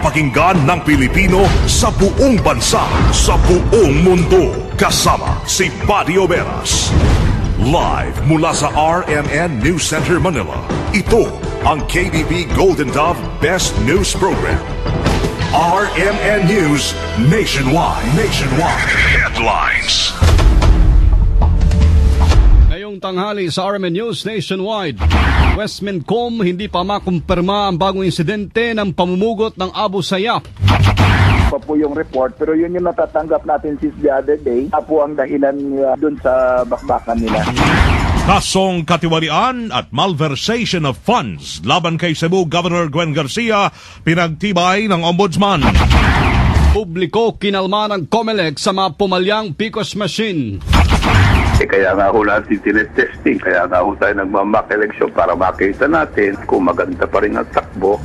mapapakinggan ng Pilipino sa buong bansa, sa buong mundo. Kasama si Buddy Oberas. Live mula sa RMN News Center, Manila. Ito ang KBP Golden Dove Best News Program. RMN News Nationwide. Headlines. Ngayong tanghali sa RMN News Nationwide, Westmincom hindi pa makumpirma ang bagong insidente ng pamumugot ng Abu Sayyaf. Pa po yung report, pero yun yung natatanggap natin since the other day. Po ang dahilan dun sa bakbakan nila. Kasong katiwalian at malversation of funds laban kay Cebu Governor Gwen Garcia, pinagtibay ng Ombudsman. Publiko kinalma ng COMELEC sa mga pumalyang PCOS machine. Kaya nga ho natin tinetesting, kaya nga ho tayo nagmamak eleksyon para makita natin kung maganda pa rin ang takbo.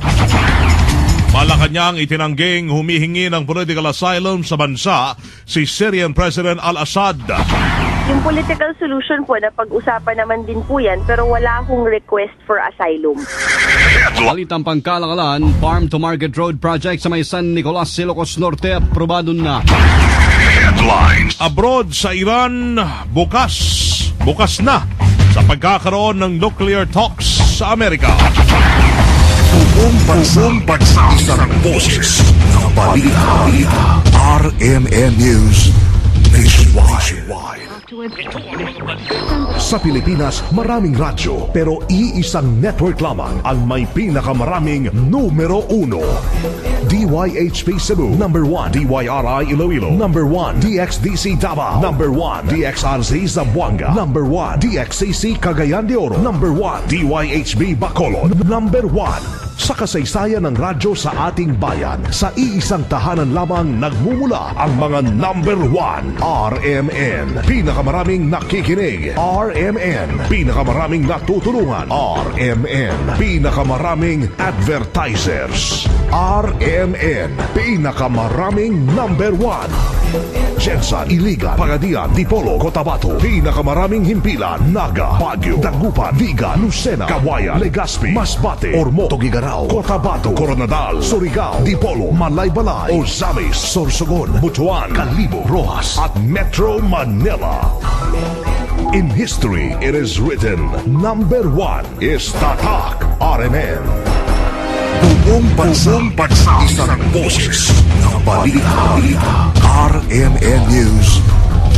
Malacanang itinangging humihingi ng political asylum sa bansa si Syrian President al-Assad. Yung political solution po na pag-usapan naman din po yan, pero wala akong request for asylum. Balitang pangkalakalan, Farm to Market Road Project sa may San Nicolas, Ilocos Norte, aprobado na. Headlines. Abroad sa Iran, bukas na sa pagkakaroon ng nuclear talks sa Amerika. Buong bansa, isang boses ng balita. RMN News Nationwide. Sa Pilipinas, maraming radyo, pero iisang network lamang ang may pinakamaraming numero 1. DYHP Cebu, number 1. DYRI Iloilo, number 1. DXDC Davao, number 1. DXRZ Zamboanga, number 1. DXCC Cagayan de Oro, number 1. DYHB Bacolod, number 1. Sa kasaysayan ng radyo sa ating bayan, sa iisang tahanan lamang nagmumula ang mga number 1. RMN, pinakamaraming nakikinig. RMN, pinakamaraming natutulungan. RMN, pinakamaraming advertisers. RMN, pinakamaraming number 1. Jensa, Iligan, Pagadian, Dipolo, Cotabato, pinakamaraming himpilan. Naga, Baguio, Dagupan, Viga, Lucena, Kawayan, Legazpi, Masbate, Ormo, Tugigaraw, Cotabato, Coronadal, Surigao, Dipolo, Malaybalay, Ozamis, Sorsogon, Butuan, Calibo, Rojas at Metro Manila. In history, it is written, number 1 is Tatak RMN. Buong bansa, isang boses ng balita. RMN News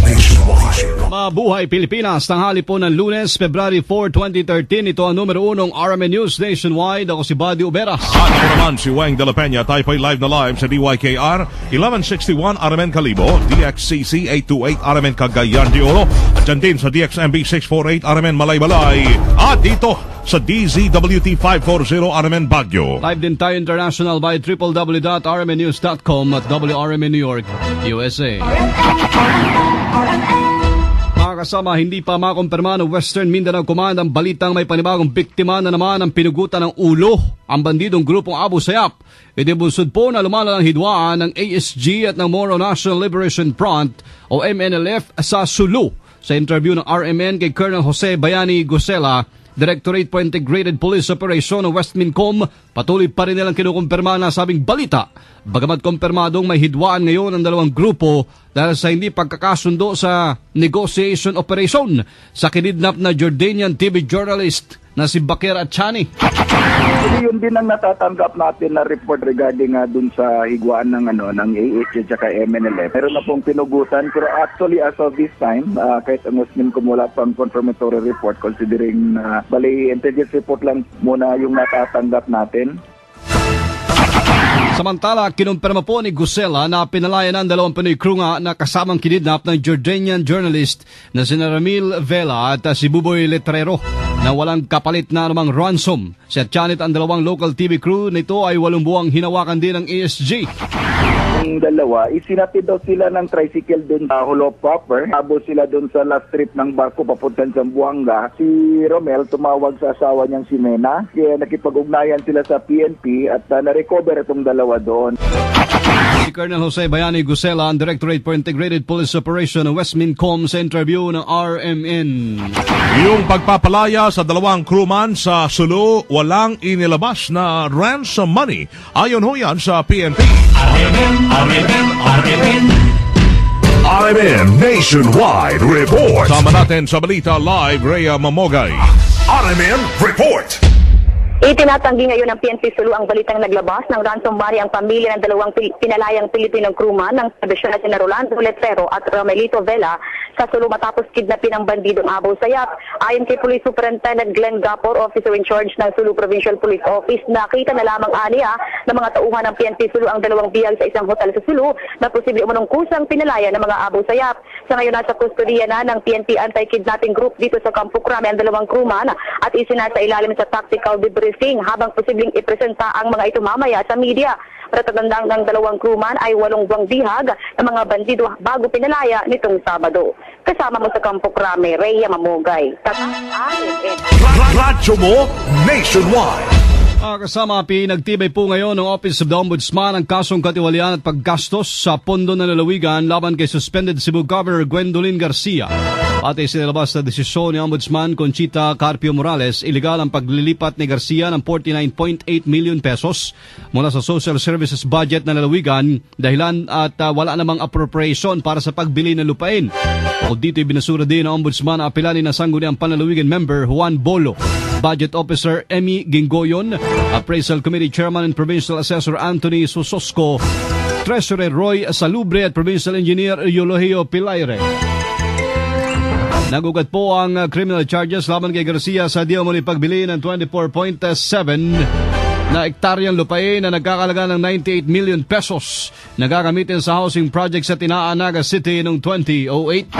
Nationwide. Mabuhay Pilipinas, tanghali po ng Lunes, February 4, 2013. Ito ang numero 1 RMN News Nationwide. Ako si Buddy Oberas. At ako naman si Weng de la Peña, tayo po'y live na live sa DYKR 1161 RMN Calibo, DXCC 828 RMN Cagayan de Oro, at dyan din sa DXMB 648 RMN Malaybalay, at dito sa DZWT 540 RMN Baguio. Live din tayo international by www.rmnnews.com at WRMN New York, USA. Mga kasama, hindi pa makumpirma ng Western Mindanao Command ang balitang may panibagong biktima na naman ang pinugutan ng ulo ang bandidong grupong Abu Sayyaf. Itibunsod po na lumalang hidwaan ng ASG at ng Moro National Liberation Front o MNLF sa Sulu. Sa interview ng RMN kay Colonel Jose Bayani Gusela, Directorate for Integrated Police Operation o Westmincom, patuloy pa rin nilang kinukumpirma na sabing balita. Bagamat kumpirmadong may hidwaan ngayon ang dalawang grupo dahil sa hindi pagkakasundo sa negotiation operation sa kinidnap na Jordanian TV journalist na si Bakir Atchani. Actually, yun din ang natatanggap natin na report regarding dun sa higwaan ng AHG at MNLF. Meron na pong pinugutan, pero actually as of this time, kahit ang Westmincom wala pang confirmatory report considering bali intelligence report lang muna yung natatanggap natin. Samantala, kinumpirma po ni Gusela na pinalayan ng dalawang Pinoy crew nga na kasamang kinidnap ng Jordanian journalist na si Ramil Vela at si Buboy Letrero na walang kapalit na namang ransom. Si Atchanet ang dalawang local TV crew nito ay 8 buwang hinawakan din ng ASG. Ang dalawa, isinatid daw sila ng tricycle doon sa Holo proper. Habol sila doon sa last trip ng barko papuntang Zamboanga. Si Romel tumawag sa asawa niyang si Mena. Kaya nakipag-ugnayan sila sa PNP at na-recover itong dalawa doon. Si Colonel Jose Bayani Gusela, ang Directorate for Integrated Police Operation ng Westmincom sa interview ng RMN. Yung pagpapalaya sa dalawang crewman sa Sulu, walang inilabas na ransom money. Ayon ho yan sa PNP. RMN Nationwide Report. Sama natin sa Balita Live, Rhea Mamogay. RMN Report. Itinatanggi ngayon ng PNP Sulu ang balitang naglabas ng ransom money ang pamilya ng dalawang pinalayang Pilipinong crewman ng tradisyon na sina Rolando Letrero at Romelito Vela sa Sulu matapos kidnapin ng bandidong Abu Sayyaf. Ayon kay Police Superintendent Glenn Gapor, Officer in Charge ng Sulu Provincial Police Office, nakita na lamang aniya ng mga tauhan ng PNP Sulu ang dalawang biyag sa isang hotel sa Sulu na posible umunong kusang pinalaya ng mga Abu Sayyaf. Sa ngayon nasa kustodiya na ng PNP Anti-Kidnapping Group dito sa Campo Crame ang dalawang crewman at isinasa ilalim sa tactical debriefing habang posibleng ipresenta ang mga ito mamaya sa media. Patatandang ng dalawang crewman ay 8 buwang bihag ng mga bandido bago pinalaya nitong Sabado. Kasama mo sa Campo Crame, Rhea Mamogay. Radyo mo Nationwide. Kasama pinagtibay po ngayon ng Office of the Ombudsman ang kasong katiwalian at paggastos sa pondo na lalawigan laban kay suspended Cebu Governor Gwendolyn Garcia. Pati sinilabas na desisyon ni Ombudsman Conchita Carpio Morales, iligal ang paglilipat ni Garcia ng 49.8 million pesos mula sa social services budget ng lalawigan dahilan at wala namang appropriation para sa pagbili ng lupain. O dito binasura din ng Ombudsman ang apelanin na sangguniang panlalawigan member Juan Bolo, Budget Officer Emmy Gingoyon, Appraisal Committee Chairman and Provincial Assessor Anthony Susosco, Treasurer Roy Salubre at Provincial Engineer Eulogio Pilaire. Nagugat po ang criminal charges laban kay Garcia sa di umano'y pagbili ng 24.7 na ektaryang lupain na nagkakalaga ng 98 million pesos na gagamitin sa housing project sa Tinaan, Naga City noong 2008.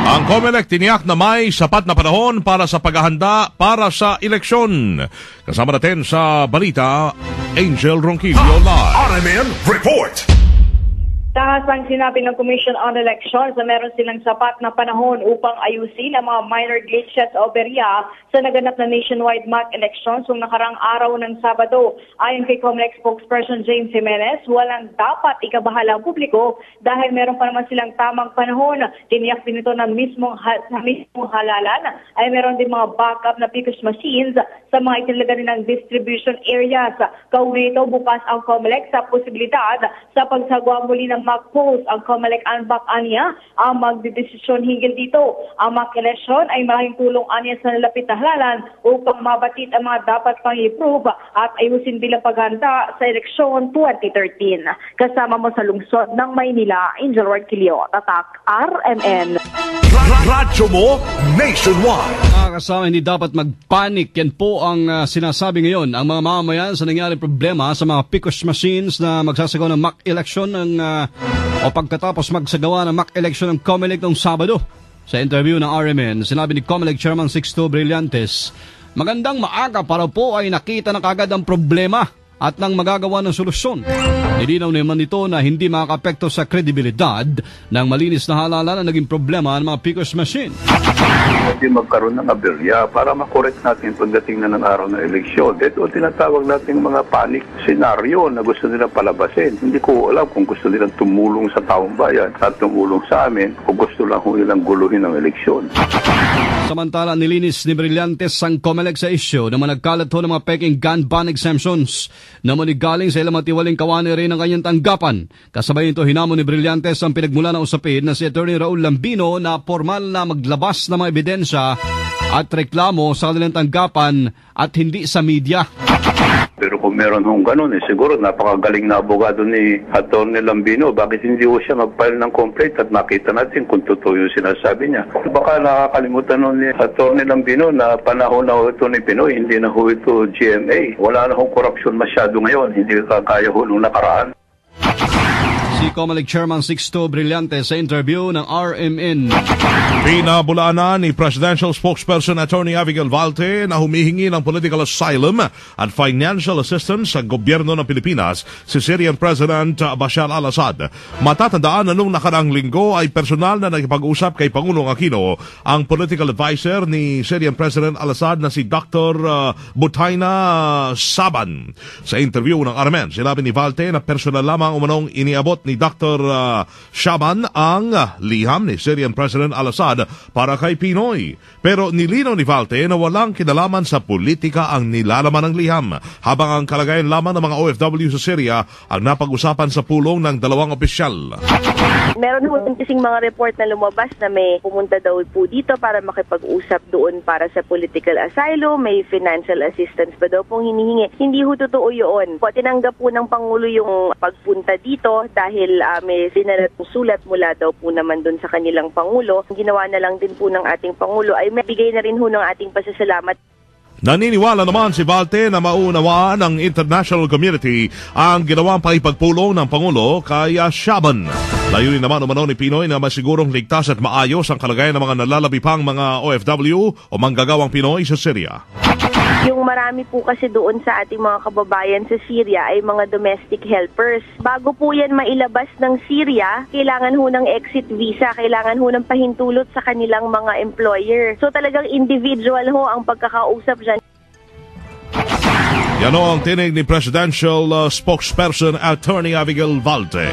Ang COMELEC tiniyak na may sapat na panahon para sa paghahanda para sa eleksyon. Kasama natin sa balita, Angel Ronquillo Live. RMN Report. Tahas ang sinabi ng Commission on Elections na meron silang sapat na panahon upang ayusin ang mga minor glitches o berya sa naganap na nationwide mock elections noong nakarang araw ng Sabado. Ayon kay COMELEC spokesperson James Jimenez, walang dapat ikabahala ang publiko dahil meron pa naman silang tamang panahon. Tiniyak din ito na mismong halalan ay meron din mga backup na PCOS machines sa mga itinalaga nilang distribution areas. Kaugnay ito, bukas ang COMELEC sa posibilidad sa pagsagawa muli ng mock polls. Ang COMELEC anbak aniya ang magdedesisyon hinggil dito. Ang mock election ay malaking tulong aniya sa nalapit na halalan upang mabatid ang mga dapat pang i-prove at ayusin bilang paghanda sa eleksyon 2013. Kasama mo sa lungsod ng Maynila, Angel Ronquillo, Tatak, RMN. Radyo mo Nationwide. Kasama, hindi dapat magpanik. Yan po ang sinasabi ngayon ang mga mamamayan sa nangyari problema sa mga PCOS machines na magsasagawa ng mock election o pagkatapos magsagawa ng mock election ng COMELEC noong Sabado. Sa interview ng RMN, sinabi ni COMELEC Chairman Sixto Brillantes, magandang maaga para po ay nakita na kagad ang problema at nang magagawa ng solusyon. Nilinaw naman ito na hindi makakapekto sa kredibilidad ng malinis na halalan na naging problema ng mga PCOS machine. Hindi magkaroon ng aberya para makorek natin pagdating na ng araw ng eleksyon. Ito tinatawag natin mga panic scenario na gusto nilang palabasin. Hindi ko alam kung gusto nilang tumulong sa taong bayan at tumulong sa amin o gusto lang kung ilang guluhin ang eleksyon. Samantala, nilinis ni Brillantes ang COMELEC sa issue na managkalat ho ng mga peking gun ban exemptions na manigaling sa ilang matiwaling kawani rin ang kanyang tanggapan. Kasabay nito, hinamon ni Brillantes ang pinagmula ng usapin na si Atty. Raul Lambino na formal na maglabas ng mga ebidensya at reklamo sa kanilang tanggapan at hindi sa media. Pero kung meron hong ganun, siguro napakagaling na abogado ni Atty. Lambino. Bakit hindi ho siya mag-file ng complaint at makita natin kung totoo yung sinasabi niya? Baka nakakalimutan nun ni Atty. Lambino na panahon na ho ito ni Pinoy, hindi na ho ito GMA. Wala na hong korupsyon masyado ngayon, hindi kaya ho nung nakaraan. Si COMELEC Chairman Sixto Brillantes sa interview ng RMN. Pinabulaan na ni Presidential Spokesperson Attorney Abigail Valte na humihingi ng political asylum at financial assistance sa gobyerno ng Pilipinas si Syrian President Bashar al-Assad. Matatandaan na nung nakaraang linggo ay personal na nakipag-usap kay Pangulong Aquino ang political advisor ni Syrian President al-Assad na si Dr. Buthaina Saban. Sa interview ng RMN, sinabi ni Valte na personal lamang umanong iniabot ni Dr. Saban ang liham ni Syrian President al-Assad para kay Pinoy. Pero nilinaw ni Valte na walang kinalaman sa politika ang nilalaman ng liham, habang ang kalagayan lamang ng mga OFW sa Syria ang napag-usapan sa pulong ng dalawang opisyal. Meron po kasing mga report na lumabas na may pumunta daw po dito para makipag-usap doon para sa political asylum, may financial assistance pa daw pong hinihingi. Hindi ho totoo yun. Tinanggap po ng Pangulo yung pagpunta dito dahil may sulat mula daw po naman doon sa kanilang Pangulo. Ginawa na lang din po ng ating Pangulo ay may bigay na rin ho ng ating pasasalamat. Naniniwala naman si Valte na maunawaan ng international community ang ginawang pakipagpulong ng Pangulo kay Saban. Layunin naman umano ni Pinoy na masigurong ligtas at maayos ang kalagayan ng mga nalalabipang mga OFW o manggagawang Pinoy sa Syria. Yung marami po kasi doon sa ating mga kababayan sa Syria ay mga domestic helpers. Bago po yan mailabas ng Syria, kailangan ho ng exit visa, kailangan ho ng pahintulot sa kanilang mga employer. So talagang individual ho ang pagkakausap dyan. Yan ang tinig ni Presidential Spokesperson Attorney Abigail Valte.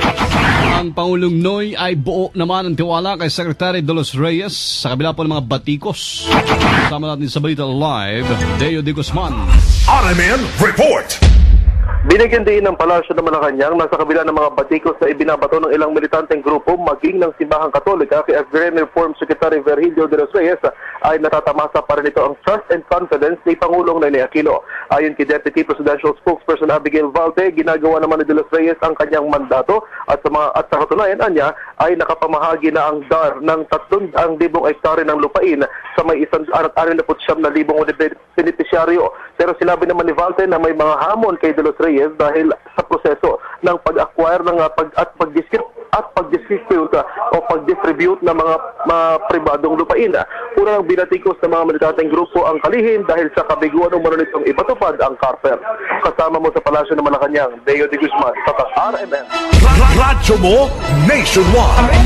Ang Pangulong Noy ay buo naman ang tiwala kay Secretary De Los Reyes sa kabila po ng mga batikos. Kasama natin sa Balita Live, Deo de Guzman. RMN Report. Binigyan din ng Palasyo ng Malacanang na sa kabila ng mga batikos na ibinabato ng ilang militanteng grupo maging ng Simbahang Katolika kay Agrarian Reform Secretary Virgilio de los Reyes ay natatamasa pa rin ito ang trust and confidence ni Pangulong Ninoy Aquino. Ayon kay Deputy Presidential Spokesperson Abigail Valte, ginagawa naman ni de los Reyes ang kanyang mandato at sa katunayan anya ay nakapamahagi na ang DAR ng 300,000 hektare ng lupain sa may 169,000 benepisyaryo. Pero sinabi naman ni Valte na may mga hamon kay de los Reyes dahil sa proseso ng pag-acquire ng pag-distribute ng mga pribadong lupain. Una ng binatikos ng mga militanteng grupo ang kalihim dahil sa kabiguan umano nitong ibatupad ang Carter. Kasama mo sa Palasyo ng Malacanang, Deo de Guzman, sa RMN. Radyo mo nationwide.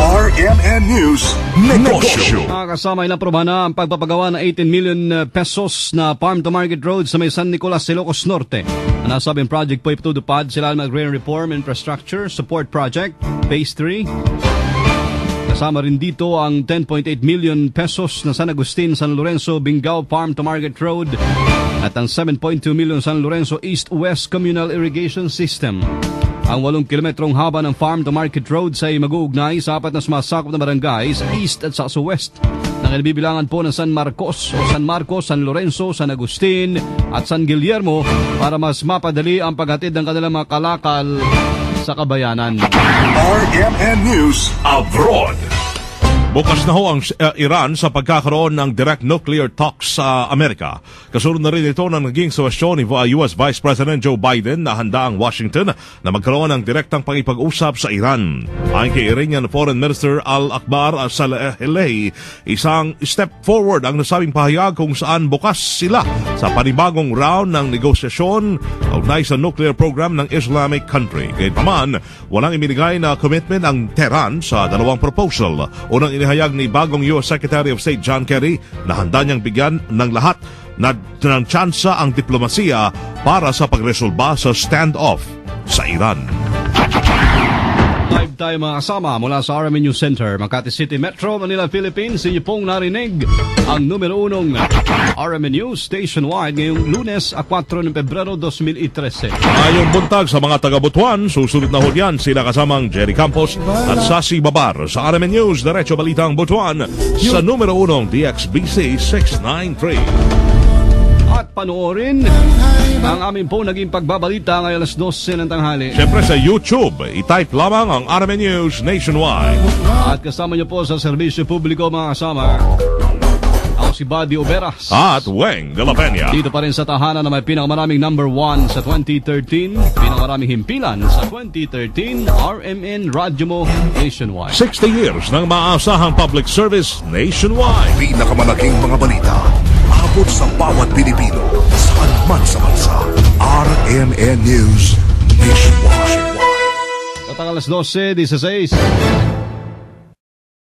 RMN News Negosyo. Kasama inaprobahan na ang pagpapagawa ng 18 million pesos na farm-to-market road sa may San Nicolas, Ilocos Norte. Ang nasabing project po ipatutupad sila ng Agrarian Reform Infrastructure Support Project Phase 3. Kasama rin dito ang 10.8 million pesos na San Agustin, San Lorenzo, Bingao Farm-to-Market Road at ang 7.2 million San Lorenzo East-West Communal Irrigation System. Ang 8 kilometrong haba ng farm-to-market road ay mag-uugnay sa 4 na sumasakop na barangay sa East at sa West na kinabibilangan po ng San Marcos, San Lorenzo, San Agustin at San Guillermo para mas mapadali ang paghatid ng kanilang mga kalakal sa kabayanan. RMN News Abroad. Bukas na ho ang Iran sa pagkakaroon ng direct nuclear talks sa Amerika. Kasunod na rin ito ng naging suwestyon ni US Vice President Joe Biden na handa ang Washington na magkaroon ng direktang pakipag-usap sa Iran. Ayon kay Iranian Foreign Minister Al-Akbar Saleh, isang step forward ang nasabing pahayag kung saan bukas sila sa panibagong round ng negosasyon kaugnay sa nuclear program ng Islamic country. Gayunpaman, walang ibinigay na commitment ang Tehran sa dalawang proposal. Unang inihayag ni bagong US Secretary of State John Kerry na handa niyang bigyan ng lahat ng tsansa ang diplomasiya para sa pagresolba sa standoff sa Iran. Live tayo mga kasama mula sa RMN News Center, Makati City, Metro Manila, Philippines. Inyo pong narinig ang numero 1 RMN News Stationwide ngayong Lunes, 4 ng Pebrero 2013. Ayong buntag sa mga taga-Butuan, susunod na hulyan sila kasamang Jerry Campos at Sassy Babar sa RMN News Diretso Balitang Butuan sa numero 1 DXBC 693. At panoorin ang aming po naging pagbabalita ngayon alas 12 ng tanghali. Siyempre sa YouTube, i-type lamang ang RMN News Nationwide. At kasama niyo po sa serbisyo publiko mga kasama, ang Ako si Buddy Oberas. At Weng de la Peña. Dito pa rin sa tahanan na may pinakamaraming number 1 sa 2013, pinakamaraming himpilan sa 2013, RMN Radyo Mo nationwide. 60 years ng maasahang public service nationwide. Pinakamalaking mga balita, abot sa bawat Pilipino, saan man sa bansa. RMN News Nationwide. Katang alas 12:16.